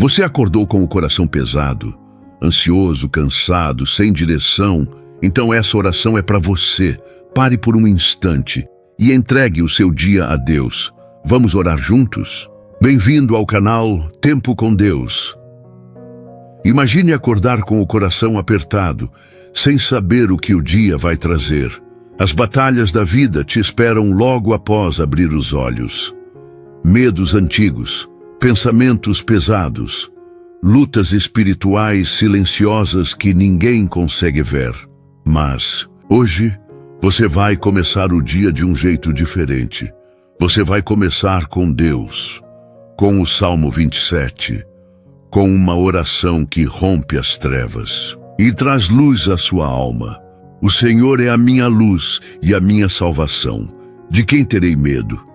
Você acordou com o coração pesado, ansioso, cansado, sem direção? Então essa oração é para você. Pare por um instante e entregue o seu dia a Deus. Vamos orar juntos? Bem-vindo ao canal Tempo com Deus. Imagine acordar com o coração apertado, sem saber o que o dia vai trazer. As batalhas da vida te esperam logo após abrir os olhos. Medos antigos, pensamentos pesados, lutas espirituais silenciosas que ninguém consegue ver. Mas, hoje, você vai começar o dia de um jeito diferente. Você vai começar com Deus, com o Salmo 27, com uma oração que rompe as trevas e traz luz à sua alma. O Senhor é a minha luz e a minha salvação. De quem terei medo?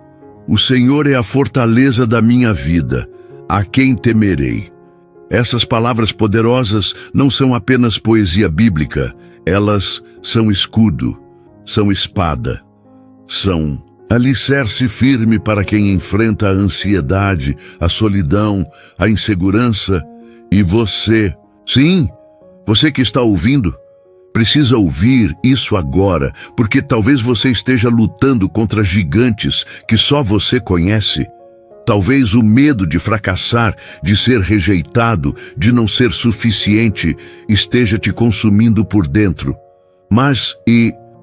O Senhor é a fortaleza da minha vida. A quem temerei? Essas palavras poderosas não são apenas poesia bíblica. Elas são escudo, são espada, são alicerce firme para quem enfrenta a ansiedade, a solidão, a insegurança. E você, sim, você que está ouvindo, precisa ouvir isso agora, porque talvez você esteja lutando contra gigantes que só você conhece. Talvez o medo de fracassar, de ser rejeitado, de não ser suficiente, esteja te consumindo por dentro. Mas,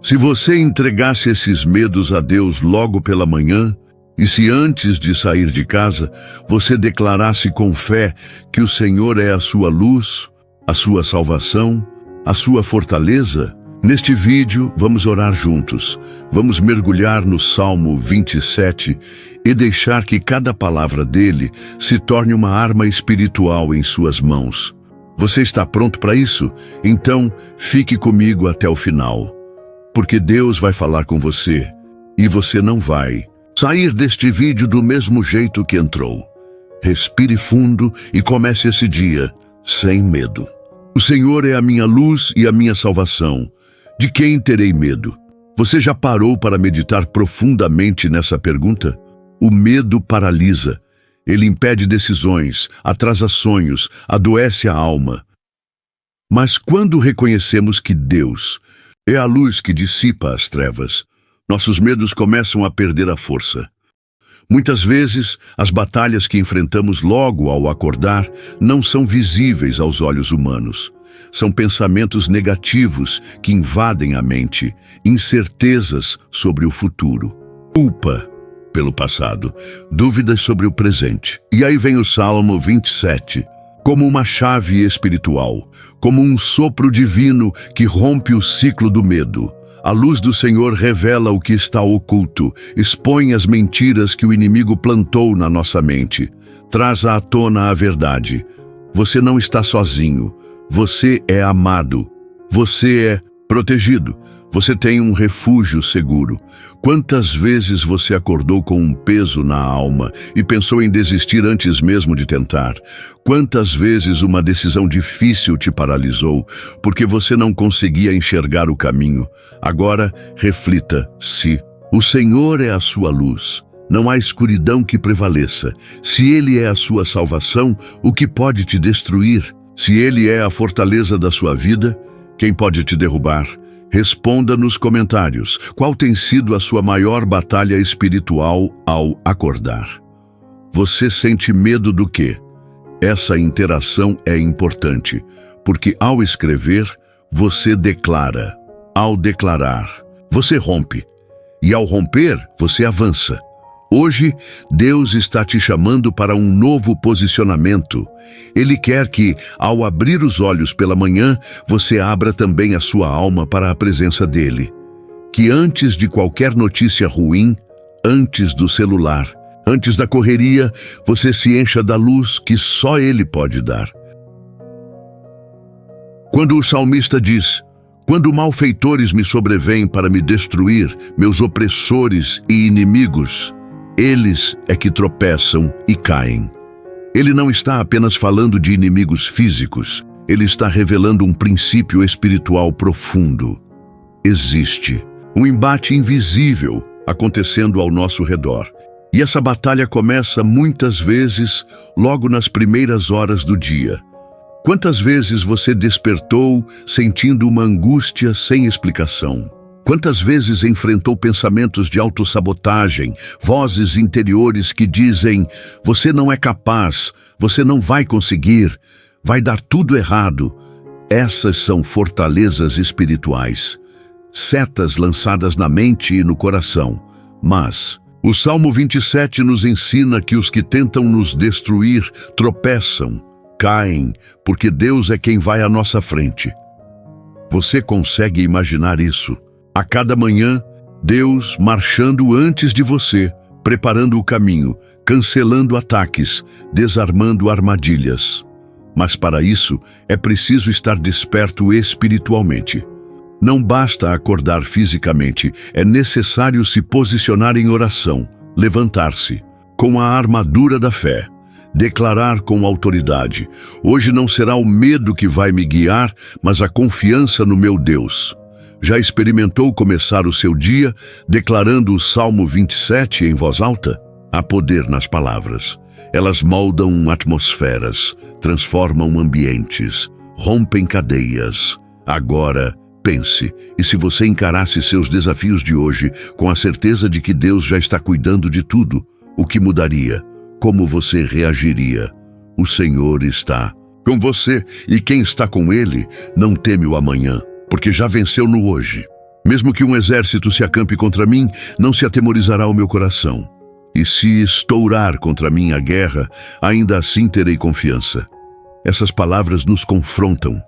se você entregasse esses medos a Deus logo pela manhã, e se antes de sair de casa, você declarasse com fé que o Senhor é a sua luz, a sua salvação, a sua fortaleza? Neste vídeo, vamos orar juntos. Vamos mergulhar no Salmo 27 e deixar que cada palavra dele se torne uma arma espiritual em suas mãos. Você está pronto para isso? Então, fique comigo até o final. Porque Deus vai falar com você e você não vai sair deste vídeo do mesmo jeito que entrou. Respire fundo e comece esse dia sem medo. O Senhor é a minha luz e a minha salvação. De quem terei medo? Você já parou para meditar profundamente nessa pergunta? O medo paralisa. Ele impede decisões, atrasa sonhos, adoece a alma. Mas quando reconhecemos que Deus é a luz que dissipa as trevas, nossos medos começam a perder a força. Muitas vezes, as batalhas que enfrentamos logo ao acordar não são visíveis aos olhos humanos. São pensamentos negativos que invadem a mente, incertezas sobre o futuro, culpa pelo passado, dúvidas sobre o presente. E aí vem o Salmo 27, como uma chave espiritual, como um sopro divino que rompe o ciclo do medo. A luz do Senhor revela o que está oculto, expõe as mentiras que o inimigo plantou na nossa mente, traz à tona a verdade. Você não está sozinho, você é amado, você é protegido, você tem um refúgio seguro. Quantas vezes você acordou com um peso na alma e pensou em desistir antes mesmo de tentar? Quantas vezes uma decisão difícil te paralisou porque você não conseguia enxergar o caminho? Agora, reflita: se o Senhor é a sua luz, não há escuridão que prevaleça. Se Ele é a sua salvação, o que pode te destruir? Se Ele é a fortaleza da sua vida, quem pode te derrubar? Responda nos comentários qual tem sido a sua maior batalha espiritual ao acordar. Você sente medo do quê? Essa interação é importante, porque ao escrever, você declara. Ao declarar, você rompe. E ao romper, você avança. Hoje, Deus está te chamando para um novo posicionamento. Ele quer que, ao abrir os olhos pela manhã, você abra também a sua alma para a presença dele. Que antes de qualquer notícia ruim, antes do celular, antes da correria, você se encha da luz que só Ele pode dar. Quando o salmista diz: quando malfeitores me sobrevêm para me destruir, meus opressores e inimigos, eles é que tropeçam e caem. Ele não está apenas falando de inimigos físicos, ele está revelando um princípio espiritual profundo. Existe um embate invisível acontecendo ao nosso redor. E essa batalha começa muitas vezes logo nas primeiras horas do dia. Quantas vezes você despertou sentindo uma angústia sem explicação? Quantas vezes enfrentou pensamentos de autossabotagem, vozes interiores que dizem: você não é capaz, você não vai conseguir, vai dar tudo errado? Essas são fortalezas espirituais, setas lançadas na mente e no coração. Mas o Salmo 27 nos ensina que os que tentam nos destruir tropeçam, caem, porque Deus é quem vai à nossa frente. Você consegue imaginar isso? A cada manhã, Deus marchando antes de você, preparando o caminho, cancelando ataques, desarmando armadilhas. Mas para isso, é preciso estar desperto espiritualmente. Não basta acordar fisicamente, é necessário se posicionar em oração, levantar-se, com a armadura da fé, declarar com autoridade: hoje não será o medo que vai me guiar, mas a confiança no meu Deus. Já experimentou começar o seu dia declarando o Salmo 27 em voz alta? Há poder nas palavras. Elas moldam atmosferas, transformam ambientes, rompem cadeias. Agora, pense, e se você encarasse seus desafios de hoje com a certeza de que Deus já está cuidando de tudo, o que mudaria? Como você reagiria? O Senhor está com você, e quem está com Ele não teme o amanhã, porque já venceu no hoje. Mesmo que um exército se acampe contra mim, não se atemorizará o meu coração. E se estourar contra mim a guerra, ainda assim terei confiança. Essas palavras nos confrontam,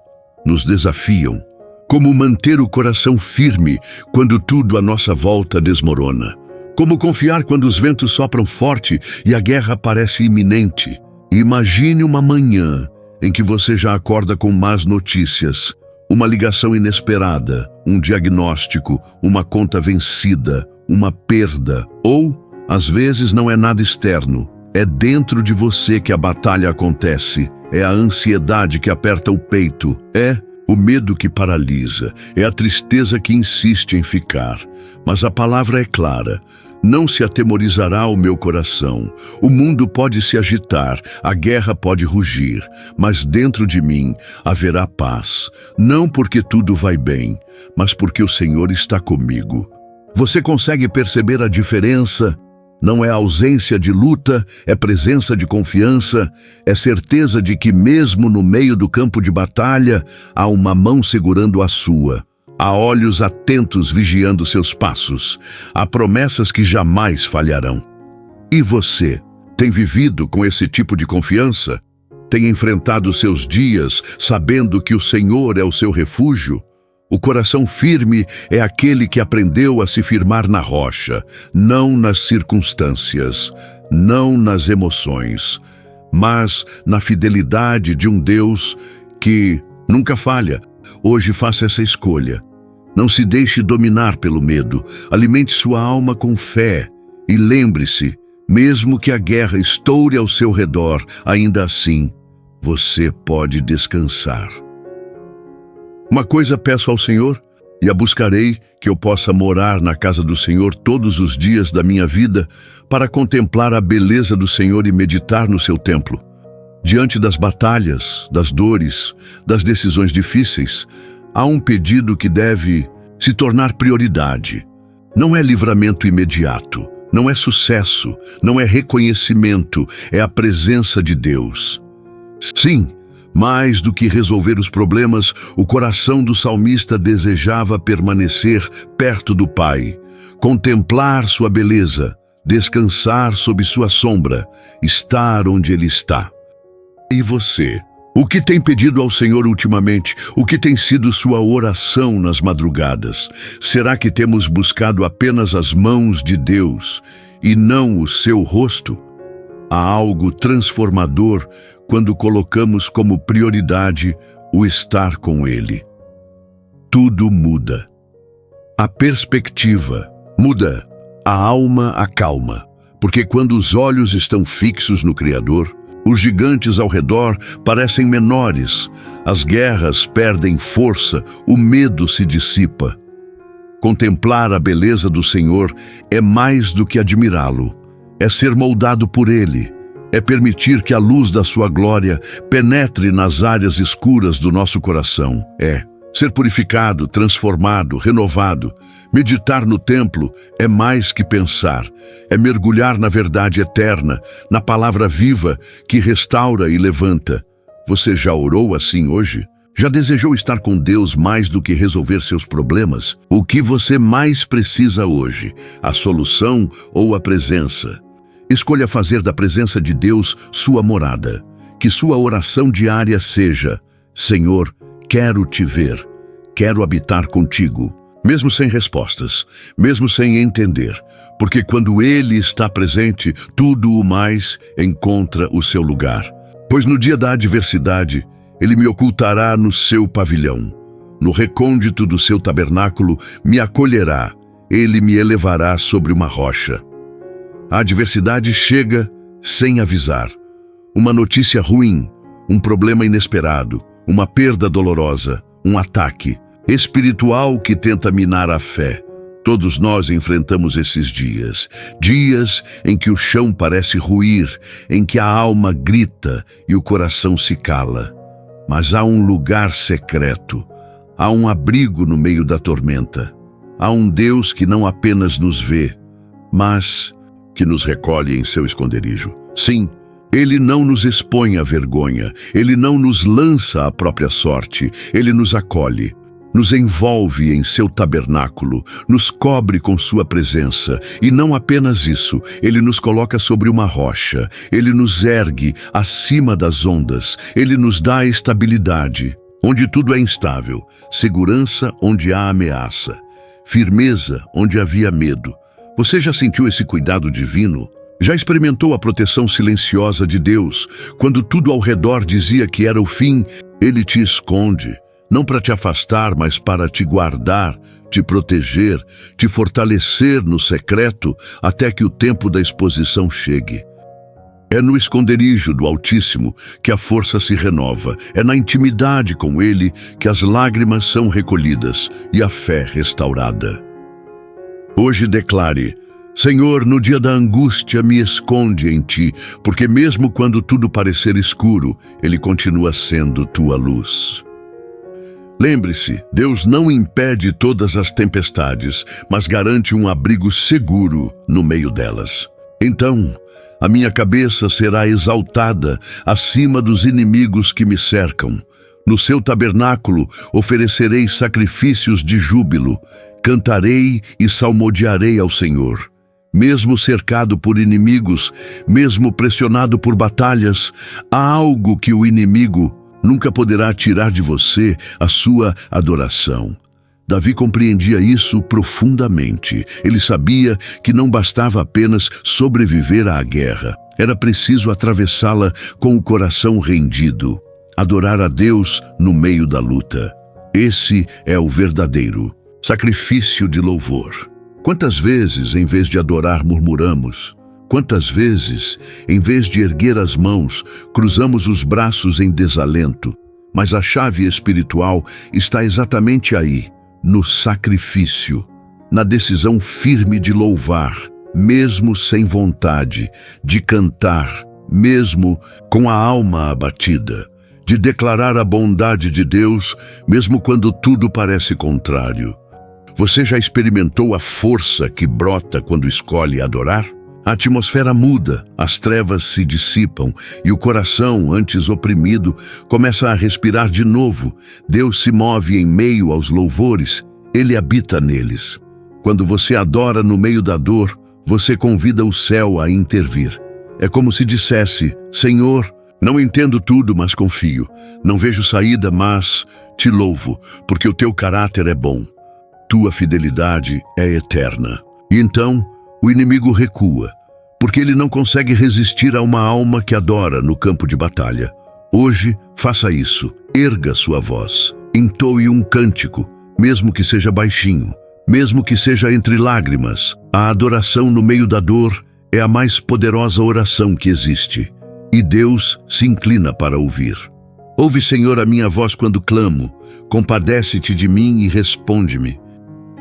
nos desafiam. Como manter o coração firme quando tudo à nossa volta desmorona? Como confiar quando os ventos sopram forte e a guerra parece iminente? Imagine uma manhã em que você já acorda com más notícias, uma ligação inesperada, um diagnóstico, uma conta vencida, uma perda. Ou, às vezes, não é nada externo. É dentro de você que a batalha acontece. É a ansiedade que aperta o peito. É o medo que paralisa. É a tristeza que insiste em ficar. Mas a palavra é clara: não se atemorizará o meu coração. O mundo pode se agitar, a guerra pode rugir, mas dentro de mim haverá paz. Não porque tudo vai bem, mas porque o Senhor está comigo. Você consegue perceber a diferença? Não é ausência de luta, é presença de confiança, é certeza de que mesmo no meio do campo de batalha, há uma mão segurando a sua. Há olhos atentos vigiando seus passos. Há promessas que jamais falharão. E você, tem vivido com esse tipo de confiança? Tem enfrentado seus dias sabendo que o Senhor é o seu refúgio? O coração firme é aquele que aprendeu a se firmar na rocha, não nas circunstâncias, não nas emoções, mas na fidelidade de um Deus que nunca falha. Hoje faça essa escolha. Não se deixe dominar pelo medo. Alimente sua alma com fé. E lembre-se, mesmo que a guerra estoure ao seu redor, ainda assim, você pode descansar. Uma coisa peço ao Senhor, e a buscarei, que eu possa morar na casa do Senhor todos os dias da minha vida, para contemplar a beleza do Senhor e meditar no seu templo. Diante das batalhas, das dores, das decisões difíceis, há um pedido que deve se tornar prioridade. Não é livramento imediato, não é sucesso, não é reconhecimento, é a presença de Deus. Sim, mais do que resolver os problemas, o coração do salmista desejava permanecer perto do Pai, contemplar sua beleza, descansar sob sua sombra, estar onde Ele está. E você? O que tem pedido ao Senhor ultimamente? O que tem sido sua oração nas madrugadas? Será que temos buscado apenas as mãos de Deus e não o seu rosto? Há algo transformador quando colocamos como prioridade o estar com Ele. Tudo muda. A perspectiva muda, a alma acalma, porque quando os olhos estão fixos no Criador, os gigantes ao redor parecem menores, as guerras perdem força, o medo se dissipa. Contemplar a beleza do Senhor é mais do que admirá-lo, é ser moldado por Ele, é permitir que a luz da sua glória penetre nas áreas escuras do nosso coração. É ser purificado, transformado, renovado. Meditar no templo é mais que pensar, é mergulhar na verdade eterna, na palavra viva que restaura e levanta. Você já orou assim hoje? Já desejou estar com Deus mais do que resolver seus problemas? O que você mais precisa hoje? A solução ou a presença? Escolha fazer da presença de Deus sua morada. Que sua oração diária seja: Senhor, quero te ver, quero habitar contigo. Mesmo sem respostas, mesmo sem entender, porque quando Ele está presente, tudo o mais encontra o seu lugar. Pois no dia da adversidade, Ele me ocultará no seu pavilhão. No recôndito do seu tabernáculo, me acolherá. Ele me elevará sobre uma rocha. A adversidade chega sem avisar. Uma notícia ruim, um problema inesperado, uma perda dolorosa, um ataque espiritual que tenta minar a fé. Todos nós enfrentamos esses dias. Dias em que o chão parece ruir, em que a alma grita e o coração se cala. Mas há um lugar secreto, há um abrigo no meio da tormenta. Há um Deus que não apenas nos vê, mas que nos recolhe em seu esconderijo. Sim, Ele não nos expõe à vergonha, Ele não nos lança à própria sorte, Ele nos acolhe, nos envolve em seu tabernáculo, nos cobre com sua presença. E não apenas isso, Ele nos coloca sobre uma rocha, Ele nos ergue acima das ondas, Ele nos dá estabilidade, onde tudo é instável, segurança onde há ameaça, firmeza onde havia medo. Você já sentiu esse cuidado divino? Já experimentou a proteção silenciosa de Deus? Quando tudo ao redor dizia que era o fim, Ele te esconde. Não para te afastar, mas para te guardar, te proteger, te fortalecer no secreto até que o tempo da exposição chegue. É no esconderijo do Altíssimo que a força se renova. É na intimidade com Ele que as lágrimas são recolhidas e a fé restaurada. Hoje declare: Senhor, no dia da angústia me esconde em Ti, porque mesmo quando tudo parecer escuro, Ele continua sendo tua luz. Lembre-se, Deus não impede todas as tempestades, mas garante um abrigo seguro no meio delas. Então, a minha cabeça será exaltada acima dos inimigos que me cercam. No seu tabernáculo oferecerei sacrifícios de júbilo, cantarei e salmodiarei ao Senhor. Mesmo cercado por inimigos, mesmo pressionado por batalhas, há algo que o inimigo nunca poderá tirar de você: a sua adoração. Davi compreendia isso profundamente. Ele sabia que não bastava apenas sobreviver à guerra. Era preciso atravessá-la com o coração rendido. Adorar a Deus no meio da luta. Esse é o verdadeiro sacrifício de louvor. Quantas vezes, em vez de adorar, murmuramos? Quantas vezes, em vez de erguer as mãos, cruzamos os braços em desalento? Mas a chave espiritual está exatamente aí, no sacrifício, na decisão firme de louvar, mesmo sem vontade, de cantar, mesmo com a alma abatida, de declarar a bondade de Deus, mesmo quando tudo parece contrário. Você já experimentou a força que brota quando escolhe adorar? A atmosfera muda, as trevas se dissipam e o coração, antes oprimido, começa a respirar de novo. Deus se move em meio aos louvores, Ele habita neles. Quando você adora no meio da dor, você convida o céu a intervir. É como se dissesse: Senhor, não entendo tudo, mas confio. Não vejo saída, mas te louvo, porque o teu caráter é bom. Tua fidelidade é eterna. E então, o inimigo recua, porque ele não consegue resistir a uma alma que adora no campo de batalha. Hoje, faça isso. Erga sua voz. Entoe um cântico, mesmo que seja baixinho, mesmo que seja entre lágrimas. A adoração no meio da dor é a mais poderosa oração que existe. E Deus se inclina para ouvir. Ouve, Senhor, a minha voz quando clamo. Compadece-te de mim e responde-me.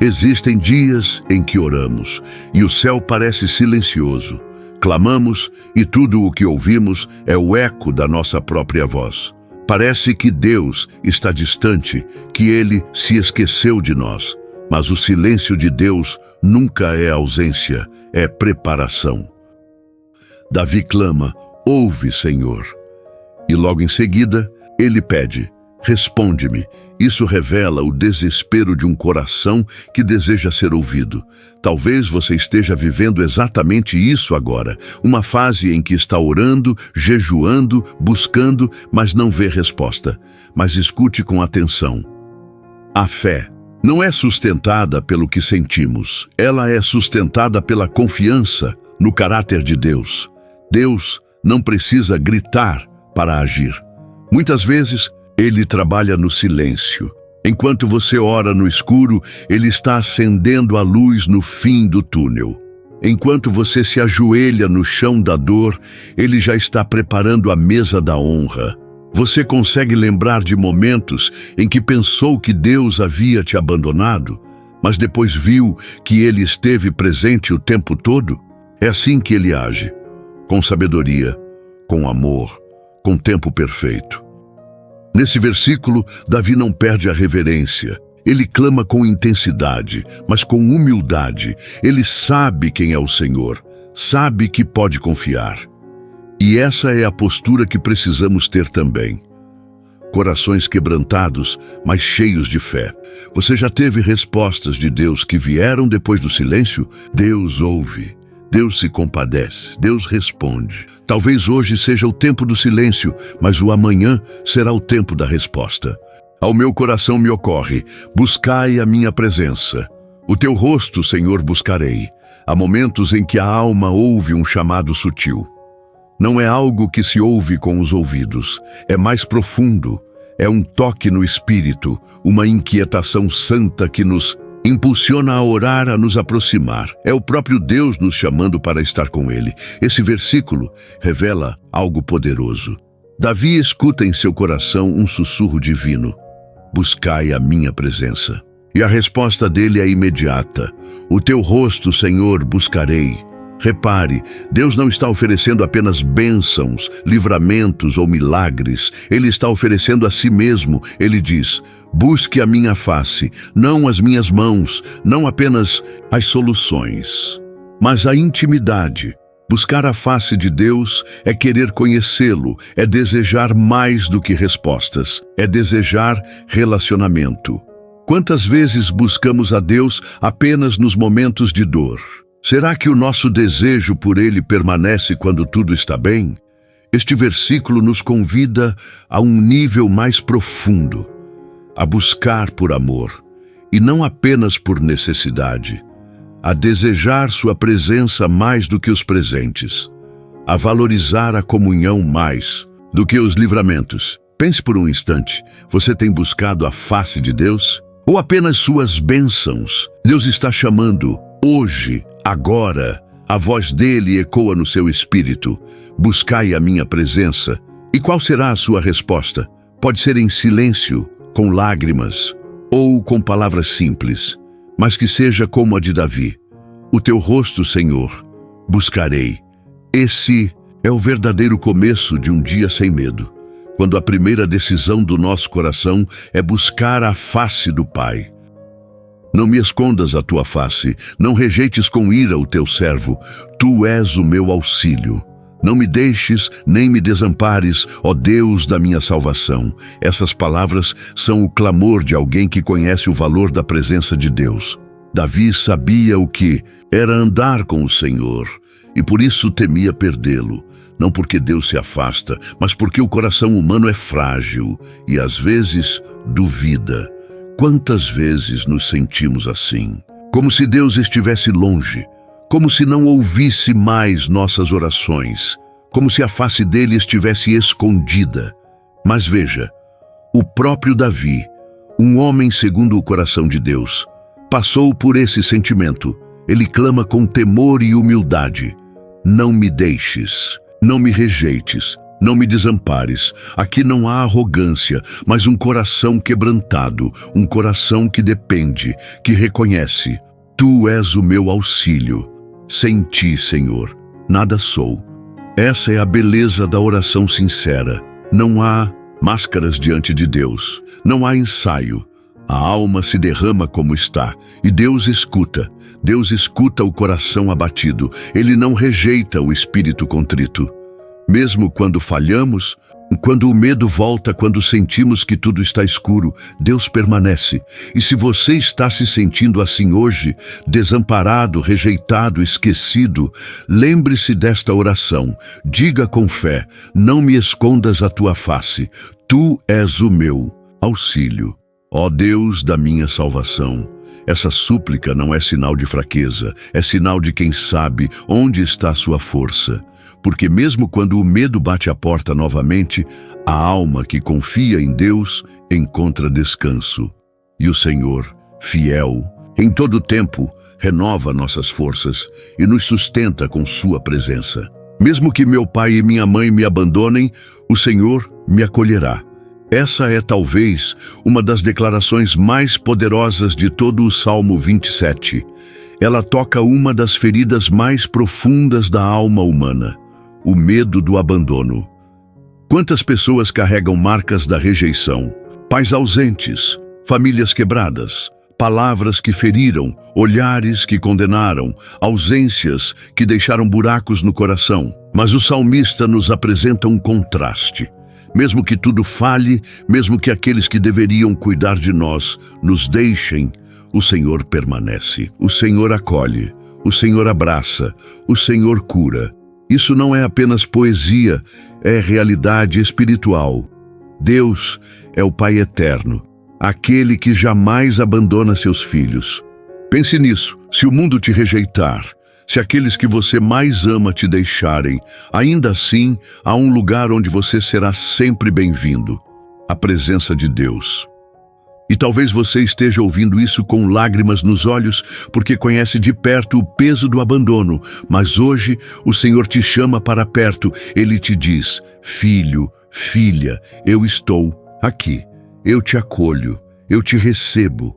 Existem dias em que oramos, e o céu parece silencioso. clamamos e tudo o que ouvimos é o eco da nossa própria voz. Parece que Deus está distante, que Ele se esqueceu de nós. Mas o silêncio de Deus nunca é ausência, é preparação. Davi clama, ouve, Senhor. E logo em seguida, ele pede, responde-me. Isso revela o desespero de um coração que deseja ser ouvido. Talvez você esteja vivendo exatamente isso agora, uma fase em que está orando, jejuando, buscando, mas não vê resposta. Mas escute com atenção. A fé não é sustentada pelo que sentimos, ela é sustentada pela confiança no caráter de Deus. Deus não precisa gritar para agir. Muitas vezes, Ele trabalha no silêncio. Enquanto você ora no escuro, Ele está acendendo a luz no fim do túnel. Enquanto você se ajoelha no chão da dor, Ele já está preparando a mesa da honra. Você consegue lembrar de momentos em que pensou que Deus havia te abandonado, mas depois viu que Ele esteve presente o tempo todo? É assim que Ele age, com sabedoria, com amor, com tempo perfeito. Nesse versículo, Davi não perde a reverência. Ele clama com intensidade, mas com humildade. Ele sabe quem é o Senhor, sabe que pode confiar. E essa é a postura que precisamos ter também. Corações quebrantados, mas cheios de fé. Você já teve respostas de Deus que vieram depois do silêncio? Deus ouve, Deus se compadece, Deus responde. Talvez hoje seja o tempo do silêncio, mas o amanhã será o tempo da resposta. Ao meu coração me ocorre, buscai a minha presença. O teu rosto, Senhor, buscarei. Há momentos em que a alma ouve um chamado sutil. Não é algo que se ouve com os ouvidos, é mais profundo. É um toque no espírito, uma inquietação santa que nos impulsiona a orar, a nos aproximar. É o próprio Deus nos chamando para estar com Ele. Esse versículo revela algo poderoso. Davi escuta em seu coração um sussurro divino. Buscai a minha presença. E a resposta dele é imediata. O teu rosto, Senhor, buscarei. Repare, Deus não está oferecendo apenas bênçãos, livramentos ou milagres. Ele está oferecendo a si mesmo. Ele diz, busque a minha face, não as minhas mãos, não apenas as soluções, mas a intimidade. Buscar a face de Deus é querer conhecê-lo, é desejar mais do que respostas, é desejar relacionamento. Quantas vezes buscamos a Deus apenas nos momentos de dor? Será que o nosso desejo por Ele permanece quando tudo está bem? Este versículo nos convida a um nível mais profundo, a buscar por amor, e não apenas por necessidade, a desejar sua presença mais do que os presentes, a valorizar a comunhão mais do que os livramentos. Pense por um instante, você tem buscado a face de Deus? Ou apenas suas bênçãos? Deus está chamando hoje, agora, a voz dele ecoa no seu espírito. Buscai a minha presença. E qual será a sua resposta? Pode ser em silêncio, com lágrimas, ou com palavras simples, mas que seja como a de Davi. O teu rosto, Senhor, buscarei. Esse é o verdadeiro começo de um dia sem medo, quando a primeira decisão do nosso coração é buscar a face do Pai. Não me escondas a tua face, não rejeites com ira o teu servo. Tu és o meu auxílio. Não me deixes, nem me desampares, ó Deus da minha salvação. Essas palavras são o clamor de alguém que conhece o valor da presença de Deus. Davi sabia o que era andar com o Senhor, e por isso temia perdê-lo. Não porque Deus se afasta, mas porque o coração humano é frágil e às vezes duvida. Quantas vezes nos sentimos assim? Como se Deus estivesse longe, como se não ouvisse mais nossas orações, como se a face dele estivesse escondida. Mas veja, o próprio Davi, um homem segundo o coração de Deus, passou por esse sentimento. Ele clama com temor e humildade. Não me deixes, não me rejeites, não me desampares. Aqui não há arrogância, mas um coração quebrantado, um coração que depende, que reconhece. Tu és o meu auxílio. Sem ti, Senhor, nada sou. Essa é a beleza da oração sincera. Não há máscaras diante de Deus, não há ensaio. A alma se derrama como está, e Deus escuta. Deus escuta o coração abatido, Ele não rejeita o espírito contrito. Mesmo quando falhamos, quando o medo volta, quando sentimos que tudo está escuro, Deus permanece. E se você está se sentindo assim hoje, desamparado, rejeitado, esquecido, lembre-se desta oração. Diga com fé: não me escondas a tua face, tu és o meu auxílio. Ó Deus da minha salvação, essa súplica não é sinal de fraqueza, é sinal de quem sabe onde está a sua força. Porque mesmo quando o medo bate a porta novamente, a alma que confia em Deus encontra descanso. E o Senhor, fiel, em todo tempo, renova nossas forças e nos sustenta com sua presença. Mesmo que meu pai e minha mãe me abandonem, o Senhor me acolherá. Essa é talvez uma das declarações mais poderosas de todo o Salmo 27. Ela toca uma das feridas mais profundas da alma humana: o medo do abandono. Quantas pessoas carregam marcas da rejeição? Pais ausentes, famílias quebradas, palavras que feriram, olhares que condenaram, ausências que deixaram buracos no coração. Mas o salmista nos apresenta um contraste. Mesmo que tudo falhe, mesmo que aqueles que deveriam cuidar de nós nos deixem, o Senhor permanece. O Senhor acolhe, o Senhor abraça, o Senhor cura. Isso não é apenas poesia, é realidade espiritual. Deus é o Pai eterno, aquele que jamais abandona seus filhos. Pense nisso: se o mundo te rejeitar, se aqueles que você mais ama te deixarem, ainda assim há um lugar onde você será sempre bem-vindo: a presença de Deus. E talvez você esteja ouvindo isso com lágrimas nos olhos, porque conhece de perto o peso do abandono. Mas hoje o Senhor te chama para perto. Ele te diz: filho, filha, eu estou aqui. Eu te acolho, eu te recebo.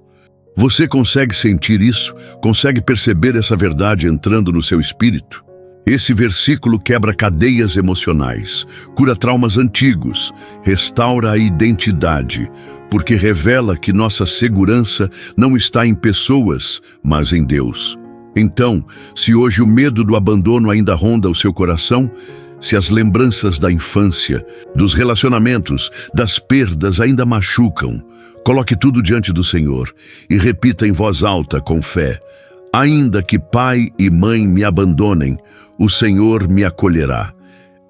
Você consegue sentir isso? Consegue perceber essa verdade entrando no seu espírito? Esse versículo quebra cadeias emocionais, cura traumas antigos, restaura a identidade, porque revela que nossa segurança não está em pessoas, mas em Deus. Então, se hoje o medo do abandono ainda ronda o seu coração, se as lembranças da infância, dos relacionamentos, das perdas ainda machucam, coloque tudo diante do Senhor e repita em voz alta com fé: ainda que pai e mãe me abandonem, o Senhor me acolherá.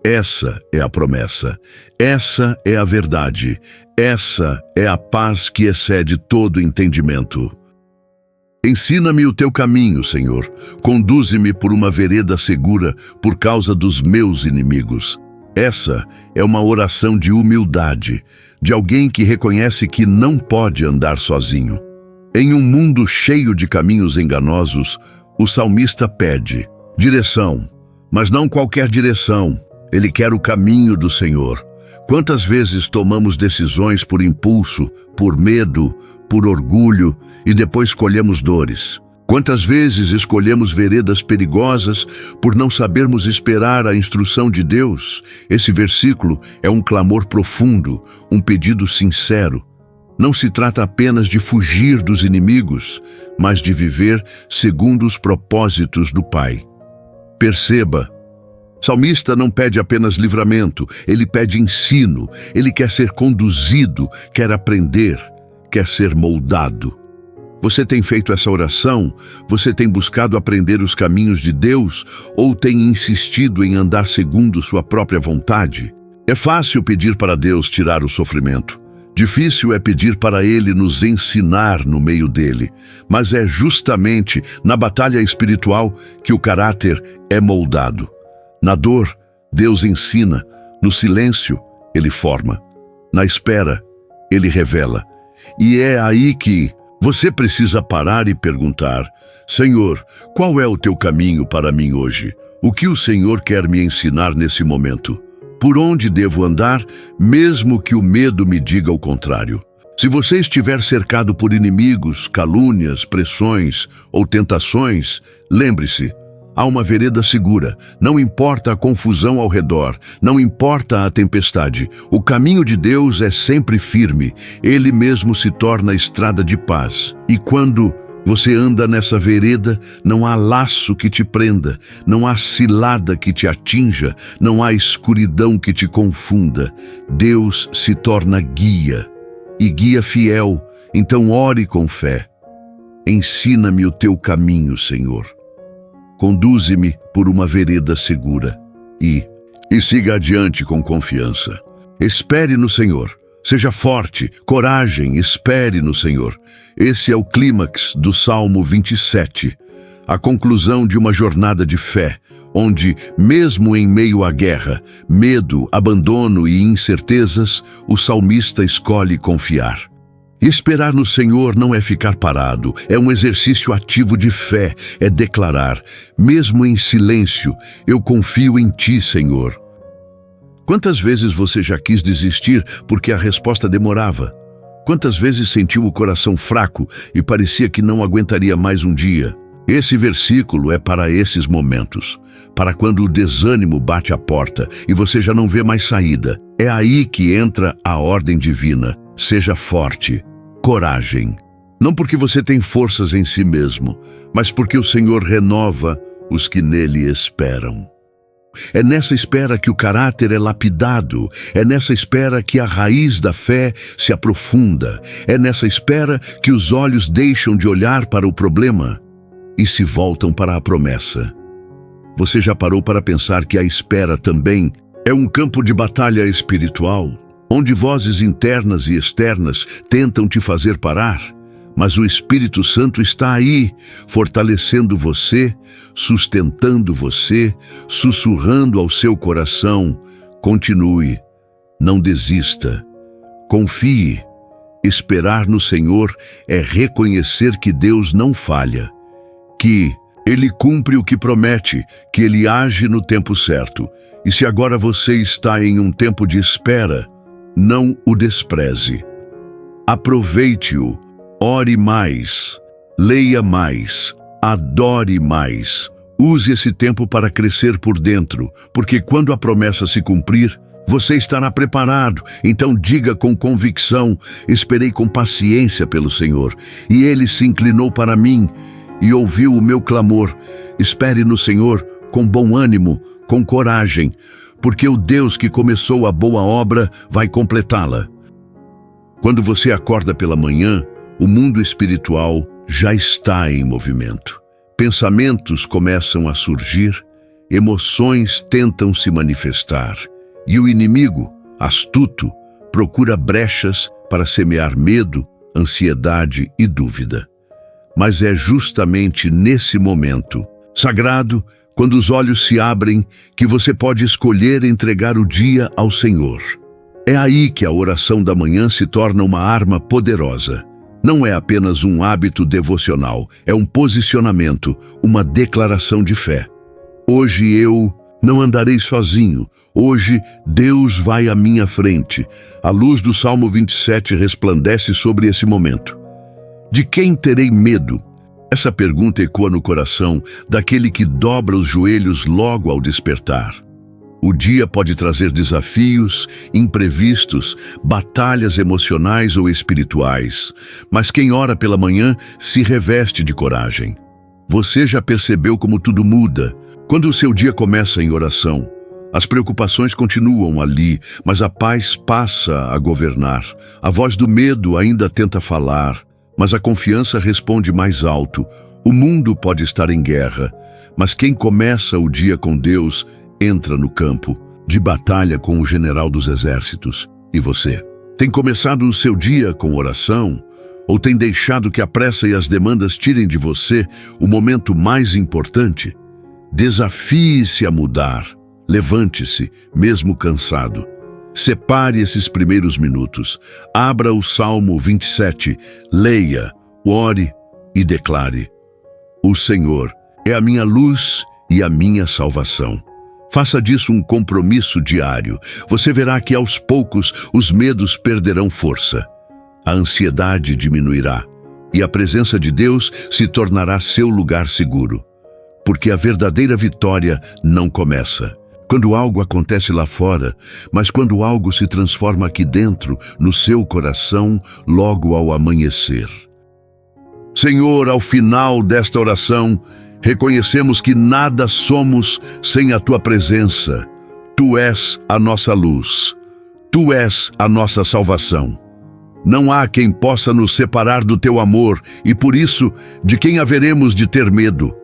Essa é a promessa, essa é a verdade, essa é a paz que excede todo entendimento. Ensina-me o teu caminho, Senhor. Conduze-me por uma vereda segura por causa dos meus inimigos. Essa é uma oração de humildade, de alguém que reconhece que não pode andar sozinho. Em um mundo cheio de caminhos enganosos, o salmista pede direção, mas não qualquer direção. Ele quer o caminho do Senhor. Quantas vezes tomamos decisões por impulso, por medo, por orgulho e depois colhemos dores? Quantas vezes escolhemos veredas perigosas por não sabermos esperar a instrução de Deus? Esse versículo é um clamor profundo, um pedido sincero. Não se trata apenas de fugir dos inimigos, mas de viver segundo os propósitos do Pai. Perceba, o salmista não pede apenas livramento, ele pede ensino, ele quer ser conduzido, quer aprender, quer ser moldado. Você tem feito essa oração? Você tem buscado aprender os caminhos de Deus ou tem insistido em andar segundo sua própria vontade? É fácil pedir para Deus tirar o sofrimento. Difícil é pedir para Ele nos ensinar no meio dele. Mas é justamente na batalha espiritual que o caráter é moldado. Na dor, Deus ensina. No silêncio, Ele forma. Na espera, Ele revela. E é aí que você precisa parar e perguntar: Senhor, qual é o teu caminho para mim hoje? O que o Senhor quer me ensinar nesse momento? Por onde devo andar, mesmo que o medo me diga o contrário? Se você estiver cercado por inimigos, calúnias, pressões ou tentações, lembre-se, Há uma vereda segura, não importa a confusão ao redor, não importa a tempestade. O caminho de Deus é sempre firme, Ele mesmo se torna a estrada de paz. E quando você anda nessa vereda, não há laço que te prenda, não há cilada que te atinja, não há escuridão que te confunda. Deus se torna guia, e guia fiel, então ore com fé. Ensina-me o teu caminho, Senhor. Conduze-me por uma vereda segura e siga adiante com confiança. Espere no Senhor. Seja forte, coragem, espere no Senhor. Esse é o clímax do Salmo 27, a conclusão de uma jornada de fé, onde, mesmo em meio à guerra, medo, abandono e incertezas, o salmista escolhe confiar. Esperar no Senhor não é ficar parado, é um exercício ativo de fé, é declarar, mesmo em silêncio, eu confio em Ti, Senhor. Quantas vezes você já quis desistir porque a resposta demorava? Quantas vezes sentiu o coração fraco e parecia que não aguentaria mais um dia? Esse versículo é para esses momentos, para quando o desânimo bate à porta e você já não vê mais saída. É aí que entra a ordem divina. Seja forte, coragem. Não porque você tem forças em si mesmo, mas porque o Senhor renova os que nele esperam. É nessa espera que o caráter é lapidado, é nessa espera que a raiz da fé se aprofunda, é nessa espera que os olhos deixam de olhar para o problema e se voltam para a promessa. Você já parou para pensar que a espera também é um campo de batalha espiritual, onde vozes internas e externas tentam te fazer parar, mas o Espírito Santo está aí, fortalecendo você, sustentando você, sussurrando ao seu coração: continue, não desista, confie. Esperar no Senhor é reconhecer que Deus não falha, que Ele cumpre o que promete, que Ele age no tempo certo. E se agora você está em um tempo de espera, não o despreze. Aproveite-o, ore mais, leia mais, adore mais. Use esse tempo para crescer por dentro, porque quando a promessa se cumprir, você estará preparado. Então diga com convicção: esperei com paciência pelo Senhor, e Ele se inclinou para mim e ouviu o meu clamor. Espere no Senhor com bom ânimo, com coragem, porque o Deus que começou a boa obra vai completá-la. Quando você acorda pela manhã, o mundo espiritual já está em movimento. Pensamentos começam a surgir, emoções tentam se manifestar, e o inimigo, astuto, procura brechas para semear medo, ansiedade e dúvida. Mas é justamente nesse momento sagrado, quando os olhos se abrem, que você pode escolher entregar o dia ao Senhor. É aí que a oração da manhã se torna uma arma poderosa. Não é apenas um hábito devocional, é um posicionamento, uma declaração de fé. Hoje eu não andarei sozinho, hoje Deus vai à minha frente. A luz do Salmo 27 resplandece sobre esse momento. De quem terei medo? Essa pergunta ecoa no coração daquele que dobra os joelhos logo ao despertar. O dia pode trazer desafios, imprevistos, batalhas emocionais ou espirituais, mas quem ora pela manhã se reveste de coragem. Você já percebeu como tudo muda? Quando o seu dia começa em oração, as preocupações continuam ali, mas a paz passa a governar. A voz do medo ainda tenta falar, mas a confiança responde mais alto. O mundo pode estar em guerra, mas quem começa o dia com Deus entra no campo de batalha com o general dos exércitos. E você? Tem começado o seu dia com oração? Ou tem deixado que a pressa e as demandas tirem de você o momento mais importante? Desafie-se a mudar. Levante-se, mesmo cansado. Separe esses primeiros minutos. Abra o Salmo 27, leia, ore e declare: o Senhor é a minha luz e a minha salvação. Faça disso um compromisso diário. Você verá que aos poucos os medos perderão força. A ansiedade diminuirá e a presença de Deus se tornará seu lugar seguro. porque a verdadeira vitória não começa quando algo acontece lá fora, mas quando algo se transforma aqui dentro, no seu coração, logo ao amanhecer. Senhor, ao final desta oração, reconhecemos que nada somos sem a Tua presença. Tu és a nossa luz. Tu és a nossa salvação. Não há quem possa nos separar do Teu amor e, por isso, de quem haveremos de ter medo.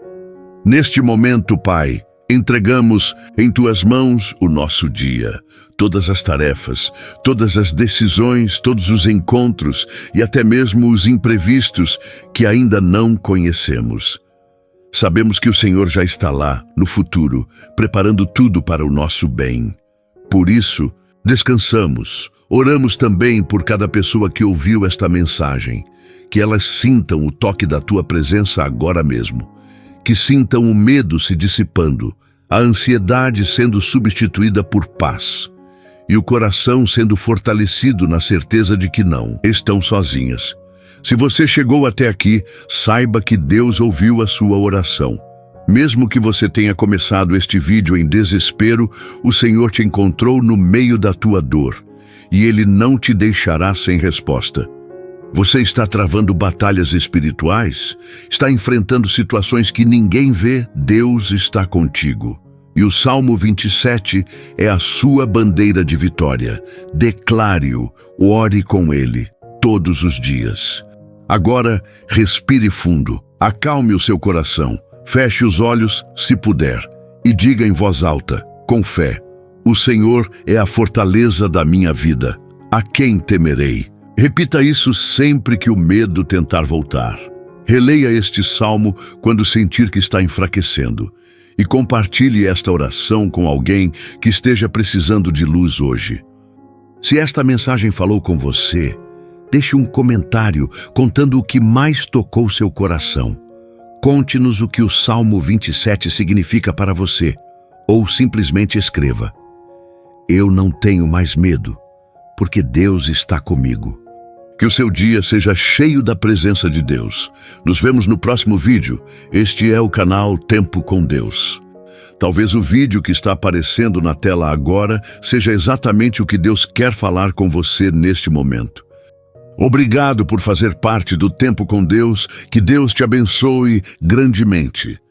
Neste momento, Pai, entregamos em Tuas mãos o nosso dia, todas as tarefas, todas as decisões, todos os encontros e até mesmo os imprevistos que ainda não conhecemos. Sabemos que o Senhor já está lá, no futuro, preparando tudo para o nosso bem. Por isso, descansamos, oramos também por cada pessoa que ouviu esta mensagem, que elas sintam o toque da Tua presença agora mesmo, que sintam o medo se dissipando, a ansiedade sendo substituída por paz, e o coração sendo fortalecido na certeza de que não estão sozinhas. Se você chegou até aqui, saiba que Deus ouviu a sua oração. Mesmo que você tenha começado este vídeo em desespero, o Senhor te encontrou no meio da tua dor, e Ele não te deixará sem resposta. Você está travando batalhas espirituais? Está enfrentando situações que ninguém vê? Deus está contigo. E o Salmo 27 é a sua bandeira de vitória. Declare-o, ore com ele todos os dias. Agora, respire fundo, acalme o seu coração, feche os olhos, se puder, e diga em voz alta, com fé: o Senhor é a fortaleza da minha vida. A quem temerei? Repita isso sempre que o medo tentar voltar. Releia este salmo quando sentir que está enfraquecendo. E compartilhe esta oração com alguém que esteja precisando de luz hoje. Se esta mensagem falou com você, deixe um comentário contando o que mais tocou seu coração. Conte-nos o que o Salmo 27 significa para você, ou simplesmente escreva: eu não tenho mais medo, porque Deus está comigo. Que o seu dia seja cheio da presença de Deus. Nos vemos no próximo vídeo. Este é o canal Tempo com Deus. Talvez o vídeo que está aparecendo na tela agora seja exatamente o que Deus quer falar com você neste momento. Obrigado por fazer parte do Tempo com Deus. Que Deus te abençoe grandemente.